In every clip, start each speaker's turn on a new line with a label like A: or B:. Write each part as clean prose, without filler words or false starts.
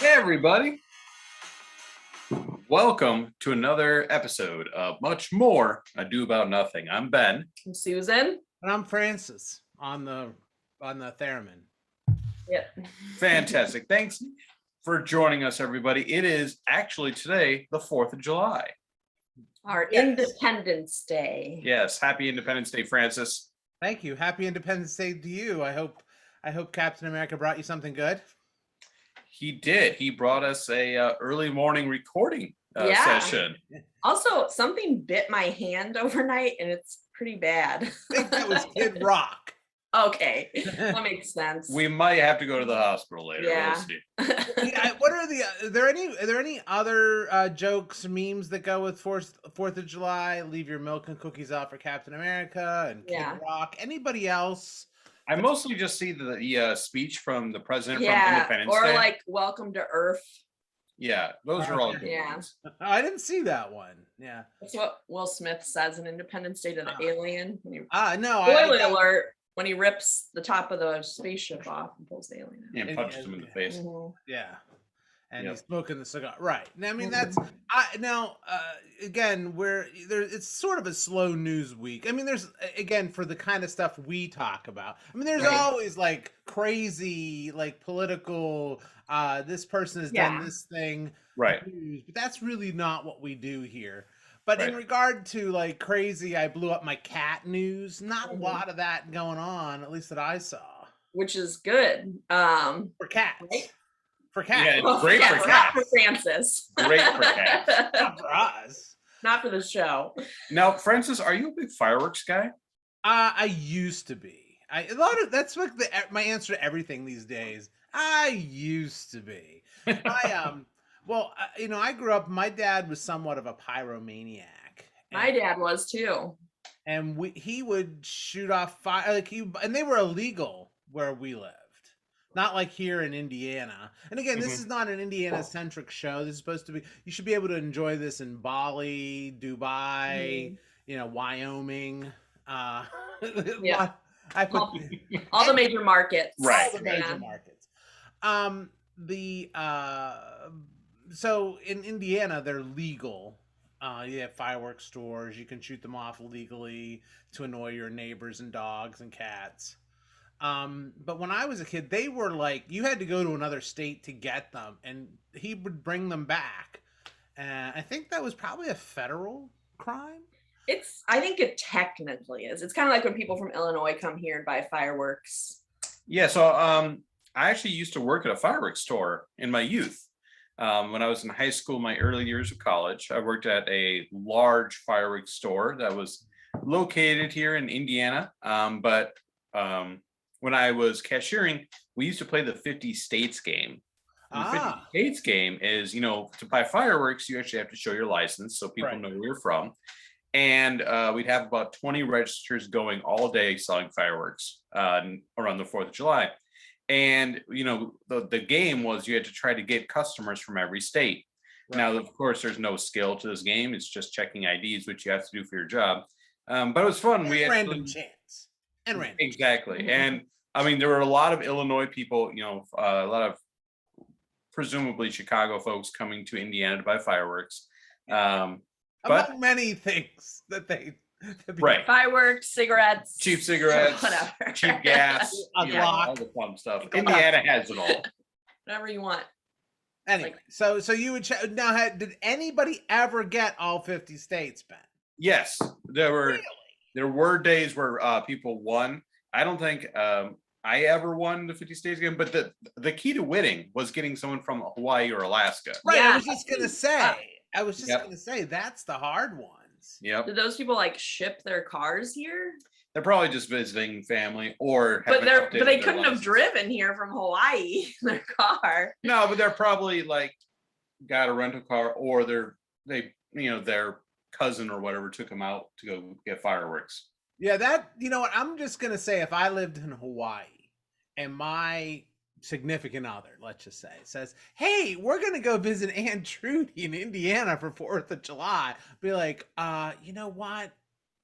A: Hey, everybody. Welcome to another episode of Much More Ado About Nothing. I'm Ben.
B: I'm Susan.
C: And I'm Francis on the theremin.
B: Yep.
A: Fantastic. Thanks for joining us, everybody. It is actually today, the 4th of July.
B: Our Independence Day.
A: Yes. Happy Independence Day, Francis.
C: Thank you. Happy Independence Day to you. I hope Captain America brought you something good.
A: He did. He brought us a early morning recording session.
B: Also, something bit my hand overnight, and it's pretty bad.
C: I think that was Kid Rock.
B: Okay, that makes sense.
A: We might have to go to the hospital later.
B: Yeah.
A: We'll see.
C: What are are there any other jokes, memes that go with 4th of July? Leave your milk and cookies out for Captain America and Kid Rock. Anybody else?
A: I mostly just see the speech from the president from Independence
B: or
A: Day.
B: like Welcome to Earth.
A: Yeah, those are all good ones.
C: I didn't see that one. Yeah,
B: that's what Will Smith says in Independence Day to the alien.
C: No.
B: Spoiler alert. When he rips the top of the spaceship off and pulls the alien out.
A: And punches him in the face.
B: Mm-hmm.
C: Yeah. And he's smoking the cigar. Right. I mean, again, it's sort of a slow news week. I mean, there's, again, for the kind of stuff we talk about. I mean, there's always like crazy, like political, this person has done this thing.
A: Right.
C: News, but that's really not what we do here. But in regard to like crazy, I blew up my cat news, not a lot of that going on, at least that I saw.
B: Which is good.
C: For cats. Right? For cats.
A: Yeah, great for cats.
B: Not for Francis.
A: Great for cats.
C: Not for us.
B: Not for the show.
A: Now, Francis, are you a big fireworks guy?
C: I used to be. That's like my answer to everything these days. I used to be. I grew up. My dad was somewhat of a pyromaniac.
B: My dad was too.
C: And he would shoot off fire, and they were illegal where we lived. Not like here in Indiana. And again, this is not an Indiana-centric show. This is supposed to be, you should be able to enjoy this in Bali, Dubai, Wyoming.
B: All the major markets.
A: Right.
C: All the major markets. So in Indiana, they're legal. You have fireworks stores. You can shoot them off legally to annoy your neighbors and dogs and cats. But when I was a kid, they were like, you had to go to another state to get them, and he would bring them back. And I think that was probably a federal crime.
B: I think it technically is. It's kind of like when people from Illinois come here and buy fireworks.
A: Yeah. So I actually used to work at a fireworks store in my youth. When I was in high school, my early years of college, I worked at a large fireworks store that was located here in Indiana. But when I was cashiering, we used to play the 50 states game. The 50 states game is, to buy fireworks, you actually have to show your license so people know where you're from. And we'd have about 20 registers going all day selling fireworks around the 4th of July. And, the game was you had to try to get customers from every state. Right. Now, of course, there's no skill to this game. It's just checking IDs, which you have to do for your job. But it was fun.
C: We had random chance. And random.
A: Exactly. And I mean, there were a lot of Illinois people, a lot of presumably Chicago folks coming to Indiana to buy fireworks.
C: Among many things that they...
A: Right.
B: Fireworks, cigarettes.
A: Cheap cigarettes.
B: Whatever.
A: Cheap gas. All the fun stuff. Indiana has it all.
B: Whatever you want.
C: Anyway, so you would now did anybody ever get all 50 states, Ben?
A: Yes. There were days where people won. I don't think I ever won the 50 states game, but the key to winning was getting someone from Hawaii or Alaska.
C: Right. Yeah. I was just gonna say that's the hard one.
A: Yep.
B: Did those people ship their cars here?
A: They're probably just visiting family or.
B: But they couldn't have driven here from Hawaii in their car.
A: No, but they're probably got a rental car, or their cousin or whatever took them out to go get fireworks.
C: Yeah, what I'm just gonna say, if I lived in Hawaii and my significant other, let's just say, says, hey, we're gonna go visit Aunt Trudy in Indiana for 4th of July, be like, you know what, I'm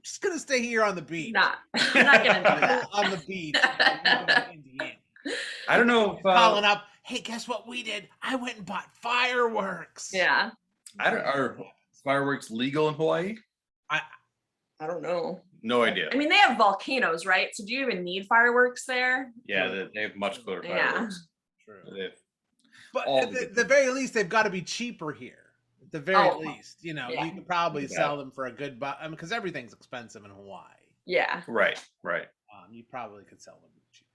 C: just gonna stay here on the beach.
B: I'm not gonna do that.
C: On the beach in Indiana.
A: I don't know if
C: calling up, hey, guess what we did? I went and bought fireworks.
B: Yeah.
A: Are fireworks legal in Hawaii?
B: I don't know.
A: No idea.
B: I mean, they have volcanoes, right? So do you even need fireworks there?
A: Yeah, they have much cooler
B: Yeah.
A: fireworks.
C: True.
A: They have
C: But
A: all
C: at the very least, they've got to be cheaper here. At the very
B: Oh,
C: least, you know,
B: yeah.
C: you could probably
A: Yeah.
C: sell them for a good buck. I mean, because everything's expensive in Hawaii.
B: Yeah.
A: right.
C: You probably could sell them cheap.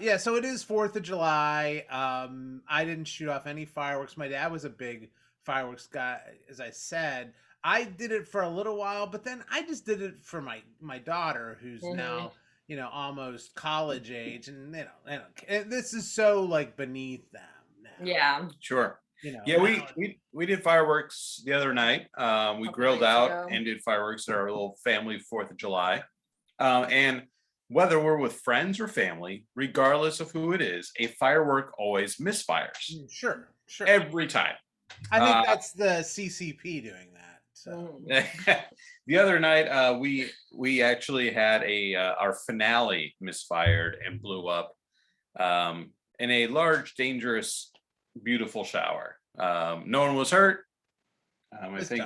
C: Yeah, so it is 4th of July. I didn't shoot off any fireworks. My dad was a big fireworks guy, as I said. I did it for a little while, but then I just did it for my daughter, who's now, you know, almost college age, and and this is so like beneath them now.
B: Yeah.
A: Sure.
C: You know,
A: Yeah, we did fireworks the other night. We grilled
B: nights
A: out
B: ago.
A: and did fireworks at our little family 4th of July. And whether we're with friends or family, regardless of who it is, a firework always misfires
C: Sure.
A: every time.
C: I think that's the CCP doing that. So.
A: The other night, we actually had our finale misfired and blew up in a large, dangerous, beautiful shower. No one was hurt. I think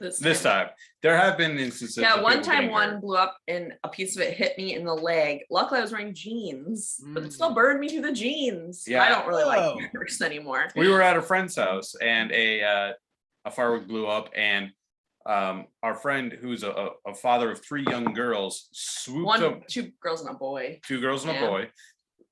A: this time there have been instances.
B: Yeah,
A: of
B: one
A: people
B: time
A: getting
B: one
A: hurt.
B: blew up and a piece of it hit me in the leg. Luckily, I was wearing jeans, but it
C: Mm.
B: still burned me through the jeans.
A: Yeah.
B: I don't really
C: Whoa.
B: like fireworks anymore.
A: We were at a friend's house and a firework blew up, and our friend, who's a father of 3 young girls, swooped up.
B: 2 girls and a boy.
A: 2 girls and a
B: Yeah.
A: boy,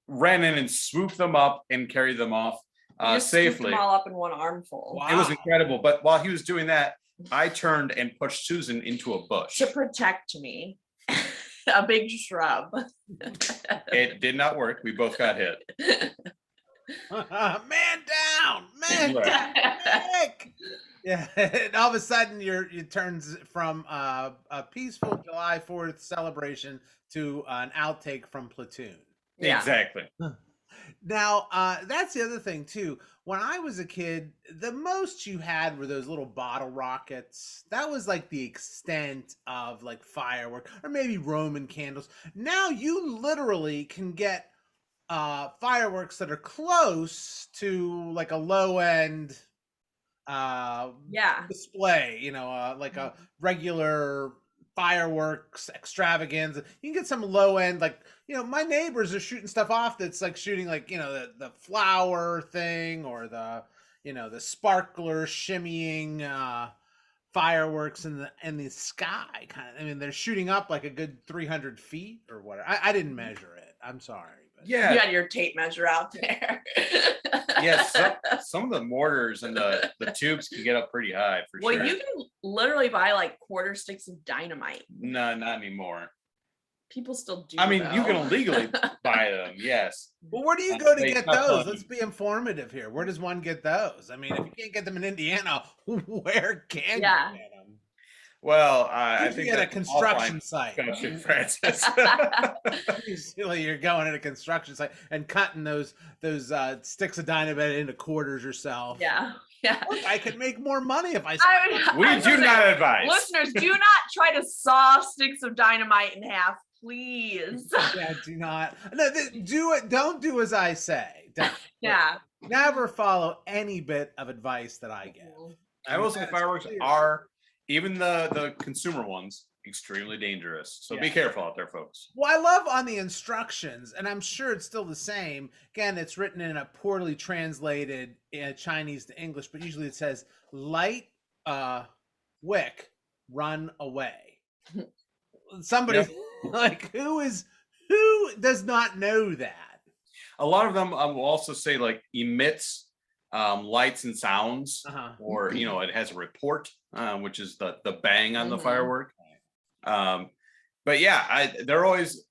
A: ran in and swooped them up and carried them off
B: You just scooped
A: safely.
B: them all up in one armful.
C: Wow.
A: It was incredible. But while he was doing that, I turned and pushed Susan into a bush.
B: To protect me. A big shrub.
A: It did not work. We both got hit.
C: Man down, man
A: Right.
C: down, Nick. Yeah, and all of a sudden it turns from a peaceful July 4th celebration to an outtake from Platoon.
B: Yeah.
A: Exactly.
C: Now, that's the other thing too. When I was a kid, the most you had were those little bottle rockets. That was like the extent of like firework, or maybe Roman candles. Now you literally can get fireworks that are close to like a low end
B: Yeah.
C: display, you know, like a regular fireworks extravaganza. You can get some low end, like, you know, my neighbors are shooting stuff off that's like shooting like, you know, the flower thing, or the, you know, the sparkler shimmying fireworks in the sky kind of. I mean, they're shooting up like a good 300 feet or whatever. I didn't measure it, I'm sorry, but
B: You
A: Yeah.
B: had your tape measure out there.
A: Yes. Some of the mortars and the tubes can get up pretty high for
B: Well,
A: sure.
B: you can literally buy like quarter sticks of dynamite.
A: No, not anymore.
B: People still do.
A: I mean, you
B: though.
A: can illegally buy them. Yes.
C: well, where do you go to
A: They
C: get
A: cut
C: those?
A: them.
C: Let's be informative here. Where does one get those? I mean, if you can't get them in Indiana, where can
B: Yeah.
C: you get them?
A: Well, I
C: Usually
A: think
C: at a
A: that's
C: construction
A: offline
C: site.
A: discussion, Francis.
C: Usually you're going at a construction site and cutting those sticks of dynamite into quarters yourself.
B: Yeah. Yeah.
C: Look, I could make more money if I.
A: We do not advise.
B: Listeners, do not try to saw sticks of dynamite in half, please.
C: Yeah, do not. No, do it. Don't do as I say. Don't.
B: Yeah.
C: Never follow any bit of advice that I give.
A: I will say
C: That's
A: fireworks
C: clear.
A: are, even the consumer ones, extremely dangerous. So be
C: Yeah.
A: careful out there, folks.
C: Well, I love on the instructions, and I'm sure it's still the same. Again, it's written in a poorly translated Chinese to English, but usually it says "light wick, run away." Somebody like who does not know that?
A: A lot of them will also say like emits lights and sounds, or it has a report, which is the bang on the
B: Mhm.
A: firework. But yeah, they're always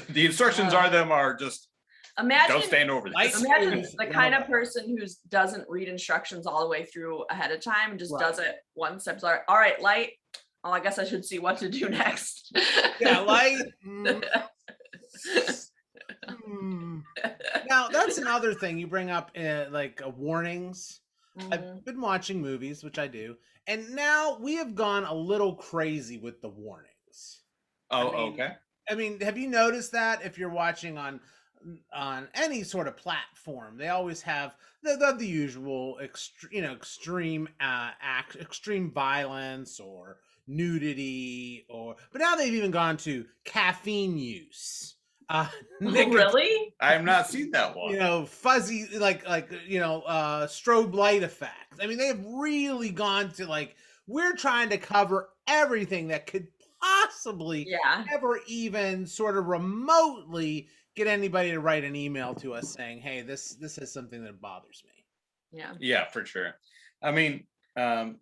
A: the instructions are just
B: Imagine,
A: don't stand over
C: Light
A: this.
B: imagine
C: schools,
B: the
C: you
B: kind
C: know.
B: of person who doesn't read instructions all the way through ahead of time and just
C: Right.
B: does it one step. All right, light. Oh, I guess I should see what to do next.
C: Yeah, light. Now that's another thing you bring up, like warnings.
B: Mhm.
C: I've been watching movies, which I do, and now we have gone a little crazy with the warnings.
A: Oh,
C: I mean,
A: okay.
C: I mean, have you noticed that if you're watching on on any sort of platform, they always have the usual extreme violence or nudity, but now they've even gone to caffeine use,
B: Really?
A: I have not seen that one.
C: fuzzy, strobe light effects. I mean, they have really gone to, like, we're trying to cover everything that could possibly
B: Yeah.
C: ever even sort of remotely get anybody to write an email to us saying, hey, this is something that bothers me.
B: Yeah.
A: Yeah, for sure. I mean, I'm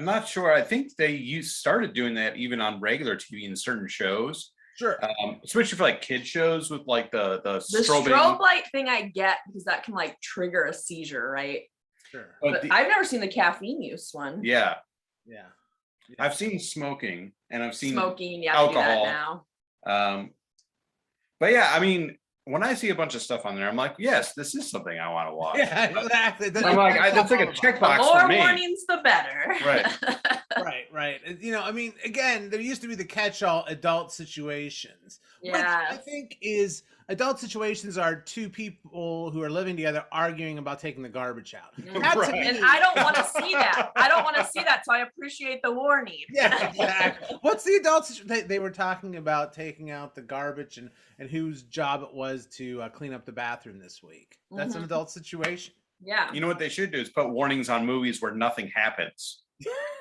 A: not sure. I think they started doing that even on regular TV in certain shows.
C: Sure.
A: Especially for like kid shows with like the
B: The
A: strobing.
B: strobe light thing I get, because that can like trigger a seizure, right?
C: Sure.
B: But I've never seen the caffeine use one.
A: Yeah.
C: Yeah.
A: I've seen smoking and I've seen
B: Smoking, you have to do
A: alcohol.
B: that now.
A: But yeah, I mean, when I see a bunch of stuff on there, I'm like, yes, this is something I want to watch.
C: Yeah, exactly.
A: I'm like, that's like a checkbox
B: The
A: for
B: more
A: me.
B: warnings, the better.
A: Right.
C: Right. I mean, again, there used to be the catch-all adult situations, which
B: Yeah.
C: I think is adult situations are two people who are living together arguing about taking the garbage out. That to
A: Right.
C: me-
B: And I don't want to see that. I don't want to see that. So I appreciate the warning.
C: Yeah, exactly. What's the adult situation? They were talking about taking out the garbage and whose job it was to clean up the bathroom this week. That's an adult situation.
B: Yeah.
A: You know what they should do is put warnings on movies where nothing happens.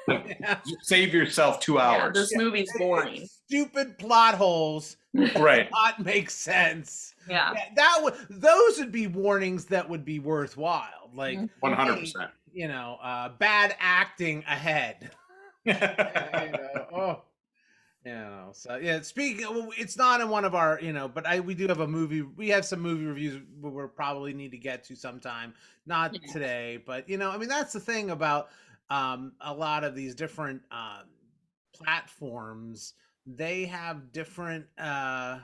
C: Yeah.
A: Save yourself 2
B: Yeah,
A: hours.
B: this movie's boring.
C: Stupid plot holes.
A: Right.
C: Not make sense.
B: Yeah.
C: Those would be warnings that would be worthwhile. Like
A: 100%.
C: hey, bad acting ahead. So yeah. Speaking, it's not in one of our, but we do have a movie. We have some movie reviews we'll probably need to get to sometime. Not today, but I mean, that's the thing about a lot of these different platforms. They have different, the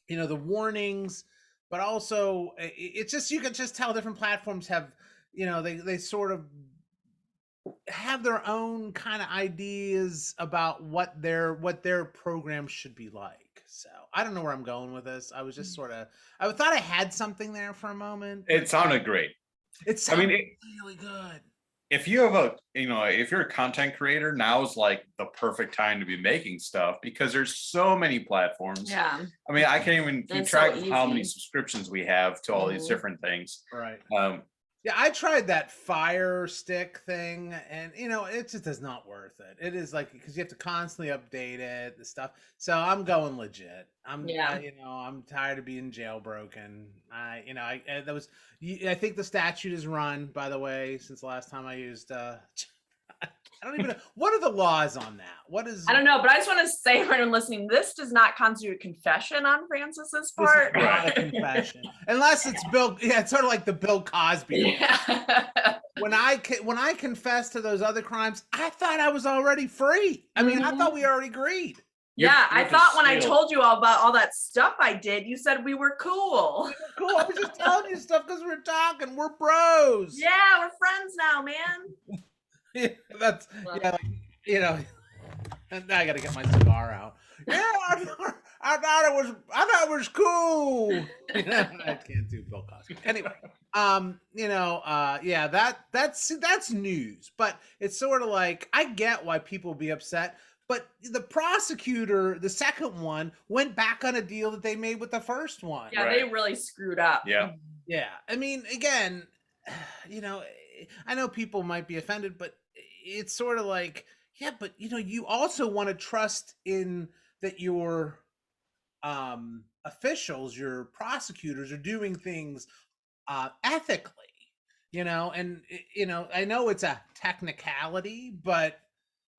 C: warnings, but also it's just, you can just tell different platforms have, they sort of have their own kind of ideas about what their program should be like. So I don't know where I'm going with this. I was just I thought I had something there for a moment.
A: It sounded great.
C: It sounded really good.
A: If you have if you're a content creator, now is like the perfect time to be making stuff because there's so many platforms.
B: Yeah.
A: I mean, I can't even keep
B: It's
A: track
B: so
A: of how many
B: easy.
A: subscriptions we have to all these different things.
C: Right.
A: Yeah,
C: I tried that Fire Stick thing, and it just is not worth it. It is like, because you have to constantly update it, the stuff. So I'm going legit. I'm tired of being jailbroken. I think the statute is run, by the way, since the last time I used. I don't even know. What are the laws on that?
B: I don't know, but I just want to say for anyone listening, this does not constitute a confession on Francis's part.
C: This is not a confession, unless it's Bill. Yeah, it's sort of like the Bill Cosby.
B: Yeah.
C: When I confessed to those other crimes, I thought I was already free. I mean, I thought we already agreed.
B: I thought when I told you all about all that stuff I did, you said we were cool.
C: Cool. I was just telling you stuff because we're talking. We're bros.
B: Yeah, we're friends now, man.
C: Yeah, and I got to get my cigar out. Yeah, I thought it was cool. I can't do Bill Cosby. Anyway, that's news, but it's sort of like, I get why people be upset, but the prosecutor, the second one, went back on a deal that they made with the first one.
B: Yeah, They really screwed up.
A: Yeah.
C: I mean, again, I know people might be offended, but it's sort of like, yeah, but you also want to trust in that your officials, your prosecutors are doing things ethically, and I know it's a technicality, but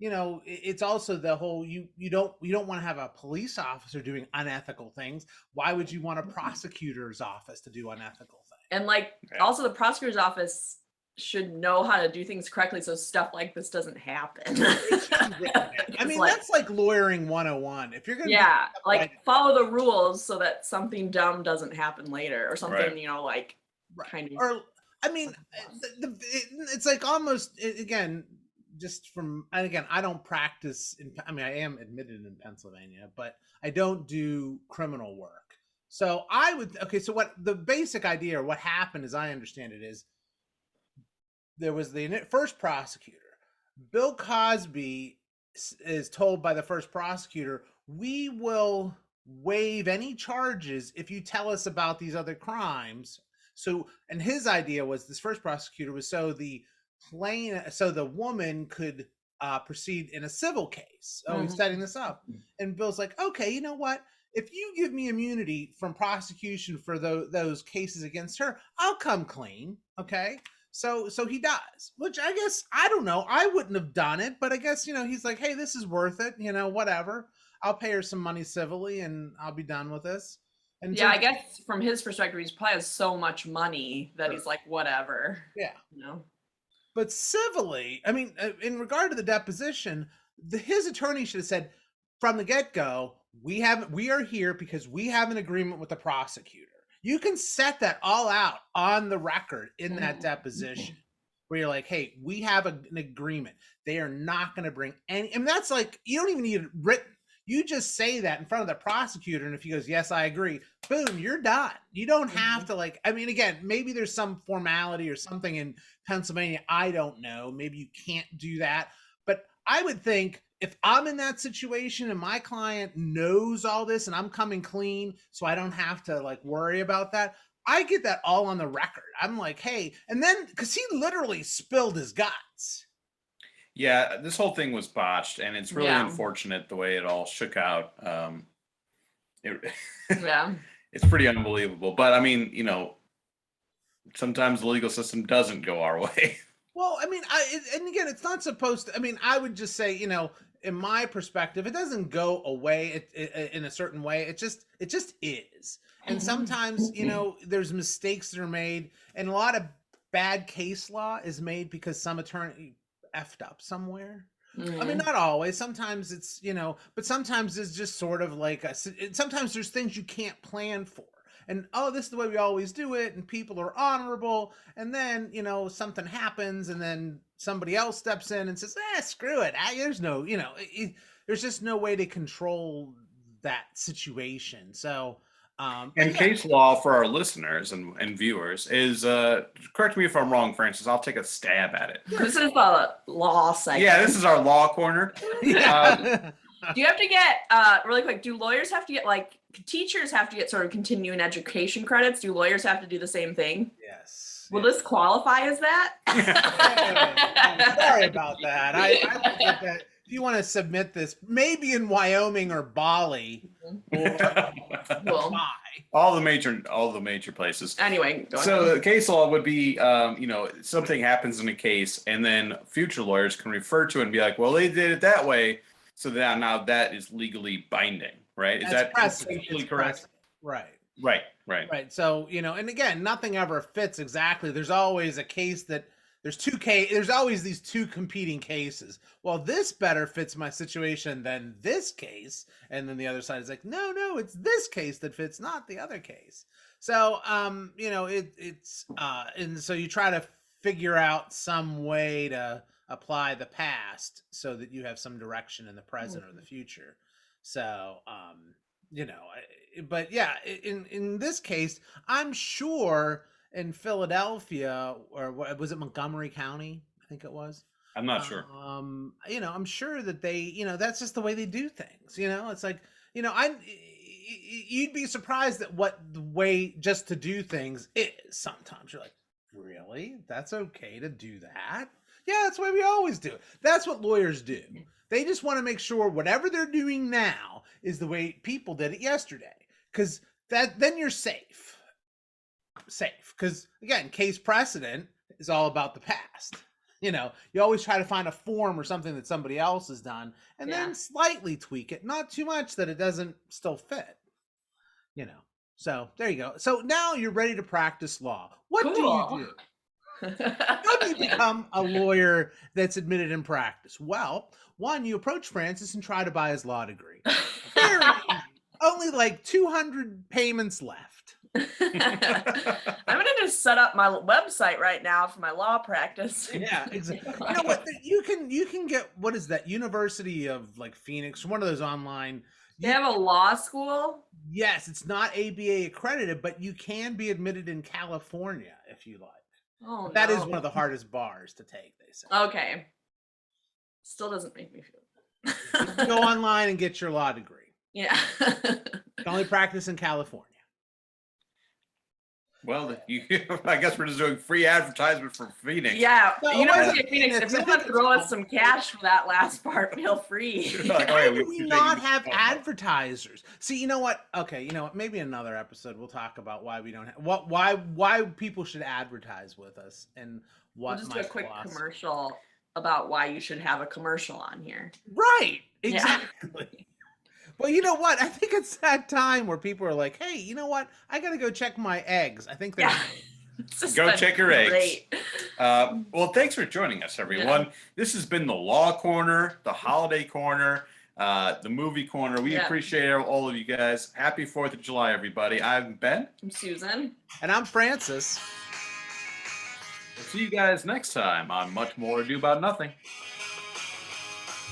C: it's also the whole, you don't want to have a police officer doing unethical things. Why would you want a prosecutor's office to do unethical things?
B: And also the prosecutor's office should know how to do things correctly so stuff like this doesn't happen.
C: I mean, that's like lawyering 101. If you're going
B: to follow the rules so that something dumb doesn't happen later or something, kind of.
C: Or I mean, it's like almost, again, just from, and again, I don't practice I mean, I am admitted in Pennsylvania, but I don't do criminal work. So I would, okay, so what the basic idea or what happened, as I understand it, is there was the first prosecutor. Bill Cosby is told by the first prosecutor, we will waive any charges if you tell us about these other crimes. So, and his idea was, this first prosecutor was so the woman could proceed in a civil case. Oh, he's setting this up. And Bill's like, okay, you know what? If you give me immunity from prosecution for those cases against her, I'll come clean. Okay. So he does, which I guess, I don't know. I wouldn't have done it, but I guess, he's like, hey, this is worth it. Whatever. I'll pay her some money civilly and I'll be done with this. And
B: yeah,
C: so,
B: I guess from his perspective, he's probably has so much money that he's like, whatever.
C: yeah.
B: You know?
C: But civilly, I mean, in regard to the deposition, his attorney should have said from the get-go, we are here because we have an agreement with the prosecutor. You can set that all out on the record in that deposition where you're like, hey, we have an agreement. They are not going to bring any, and that's like, you don't even need it written. You just say that in front of the prosecutor, and if he goes, yes, I agree, boom, you're done. You don't have to, like, I mean, again, maybe there's some formality or something in Pennsylvania, I don't know. Maybe you can't do that. But I would think if I'm in that situation and my client knows all this and I'm coming clean, so I don't have to like worry about that, I get that all on the record. I'm like, hey, and then because he literally spilled his guts.
A: Yeah, this whole thing was botched, and it's really
B: Yeah.
A: unfortunate the way it all shook out.
B: Yeah.
A: It's pretty unbelievable. But I mean, sometimes the legal system doesn't go our way.
C: Well, I mean, and again, it's not supposed to. I mean, I would just say, in my perspective, it doesn't go away in a certain way. It just is. And sometimes, there's mistakes that are made, and a lot of bad case law is made because some attorney effed up somewhere. I mean, not always. Sometimes it's, but sometimes it's just sort of like sometimes there's things you can't plan for. And, oh, this is the way we always do it. And people are honorable. And then, something happens and then somebody else steps in and says, screw it. There's no, there's just no way to control that situation. So,
A: And case law for our listeners and viewers is, correct me if I'm wrong, Francis, I'll take a stab at it.
B: This is the law segment.
A: Yeah, this is our law corner.
B: Do you have to get, really quick, do lawyers have to get, like, teachers have to get sort of continuing education credits? Do lawyers have to do the same thing?
C: Yes.
B: Will this qualify as that?
C: I'm sorry about that. I would get that. If you want to submit this, maybe in Wyoming or Bali,
B: Cool.
A: all the major places.
B: Anyway, go
A: So
B: ahead.
A: the case law would be, something happens in a case, and then future lawyers can refer to it and be like, well, they did it that way, so that now that is legally binding, right? Is that essentially correct?
C: Right. Right. So, and again, nothing ever fits exactly. There's always a case that there's always these two competing cases. Well, this better fits my situation than this case. And then the other side is like, no, it's this case that fits, not the other case. So, and so you try to figure out some way to apply the past so that you have some direction in the present or the future. So, but yeah, in this case, I'm sure in Philadelphia, or was it Montgomery County? I think it was.
A: I'm not sure.
C: I'm sure that they, that's just the way they do things. It's like, you'd be surprised at what the way just to do things is. Sometimes you're like, really? That's okay to do that? Yeah, that's the way we always do it. That's what lawyers do. They just want to make sure whatever they're doing now is the way people did it yesterday. Because then you're safe. Because again, case precedent is all about the past. You always try to find a form or something that somebody else has done and then slightly tweak it, not too much that it doesn't still fit. So there you go. So now you're ready to practice law. What do you do? How do you become a lawyer that's admitted in practice? Well, one, you approach Francis and try to buy his law degree. Very easy. Only like 200 payments left.
B: I'm gonna just set up my website right now for my law practice.
C: Yeah, exactly. You know what? You can get, what is that? University of like Phoenix, one of those online.
B: They have a law school.
C: Yes, it's not ABA accredited, but you can be admitted in California if you like.
B: Oh,
C: That is
B: no.
C: one of the hardest bars to take, they say.
B: Okay. Still doesn't make me feel.
C: Go online and get your law degree.
B: Yeah.
C: You can only practice in California.
A: Well, I guess we're just doing free advertisement for Phoenix.
B: Yeah.
C: No,
B: University
C: wait,
B: of Phoenix, if
C: I
B: you
C: think
B: want to throw
C: it's-
B: us some cash for that last part, feel free.
A: Like,
C: Why
A: okay,
C: do we
A: we're
C: not
A: taking-
C: have
A: oh,
C: advertisers? See, you know what? Okay, you know what? Maybe another episode we'll talk about why we don't have why people should advertise with us and what.
B: We'll just do
C: my
B: a quick
C: philosophy-
B: commercial about why you should have a commercial on here.
C: Right.
B: Yeah.
C: Exactly. Well, you know what? I think it's that time where people are like, "Hey, you know what? I got to go check my eggs." I think they're
B: Yeah. It's just
A: Go
B: been
A: check your eggs.
B: great.
A: Well, thanks for joining us, everyone. This has been the Law Corner, the Holiday Corner, the Movie Corner. We
B: Yeah.
A: appreciate all of you guys. Happy 4th of July, everybody. I'm Ben.
B: I'm Susan.
C: And I'm Francis.
A: We'll see you guys next time on Much More Ado About Nothing.